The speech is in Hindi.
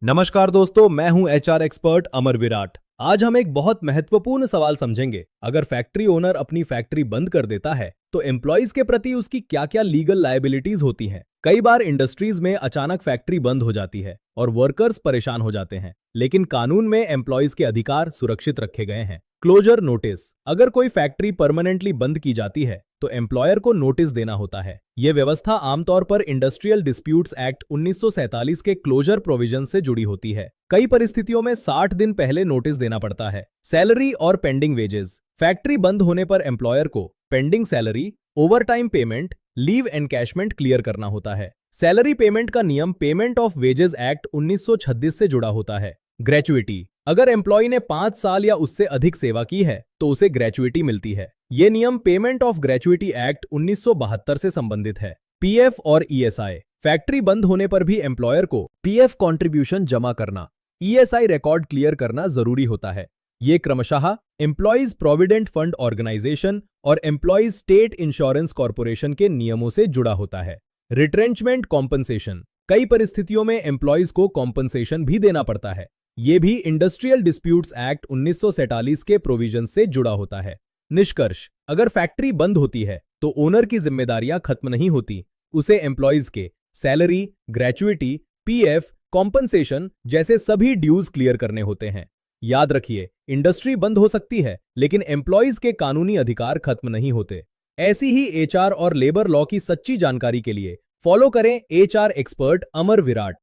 नमस्कार दोस्तों, मैं हूं एचआर एक्सपर्ट अमर विराट। आज हम एक बहुत महत्वपूर्ण सवाल समझेंगे। अगर फैक्ट्री ओनर अपनी फैक्ट्री बंद कर देता है तो एम्प्लॉइज के प्रति उसकी क्या-क्या लीगल लायबिलिटीज होती हैं। कई बार इंडस्ट्रीज में अचानक फैक्ट्री बंद हो जाती है और वर्कर्स परेशान हो जाते हैं, लेकिन कानून में एम्प्लॉइज के अधिकार सुरक्षित रखे गए हैं। क्लोजर नोटिस: अगर कोई फैक्ट्री परमानेंटली बंद की जाती है तो एम्प्लॉयर को नोटिस देना होता है। ये व्यवस्था आमतौर पर इंडस्ट्रियल डिस्प्यूट्स एक्ट 1947 के क्लोजर प्रोविजन से जुड़ी होती है। कई परिस्थितियों में 60 दिन पहले नोटिस देना पड़ता है। सैलरी और पेंडिंग वेजेस: फैक्ट्री बंद होने पर एम्प्लॉयर को pending salary, overtime payment, leave encashment clear करना होता है। सैलरी पेमेंट का नियम पेमेंट ऑफ वेजेस एक्ट 1936 से जुड़ा होता है। ग्रेचुइटी: अगर एम्प्लॉय ने 5 साल या उससे अधिक सेवा की है तो उसे ग्रेचुइटी मिलती है। ये नियम पेमेंट ऑफ ग्रेचुइटी एक्ट 1972 से संबंधित है। पीएफ और ईएसआई: फैक्ट्री बंद होने पर भी एम्प्लॉयर को पीएफ कंट्रीब्यूशन जमा करना, ईएसआई रिकॉर्ड क्लियर करना जरूरी होता है। ये क्रमशः एम्प्लॉइज प्रोविडेंट फंड ऑर्गेनाइजेशन और एम्प्लॉइज स्टेट इंश्योरेंस कॉर्पोरेशन के नियमों से जुड़ा होता है। रिट्रेंचमेंट कॉम्पनसेशन: कई परिस्थितियों में एम्प्लॉइज को कॉम्पनसेशन भी देना पड़ता है। ये भी इंडस्ट्रियल डिस्प्यूट्स एक्ट 1947 के प्रोविजन से जुड़ा होता है। निष्कर्ष: अगर फैक्ट्री बंद होती है तो ओनर की जिम्मेदारियां खत्म नहीं होती। उसे एम्प्लॉइज के सैलरी, ग्रेचुइटी, पीएफ, कॉम्पनसेशन जैसे सभी ड्यूज क्लियर करने होते हैं। याद रखिए, इंडस्ट्री बंद हो सकती है लेकिन एम्प्लॉइज के कानूनी अधिकार खत्म नहीं होते। ऐसी ही एचआर और लेबर लॉ की सच्ची जानकारी के लिए फॉलो करें एचआर एक्सपर्ट अमर विराट।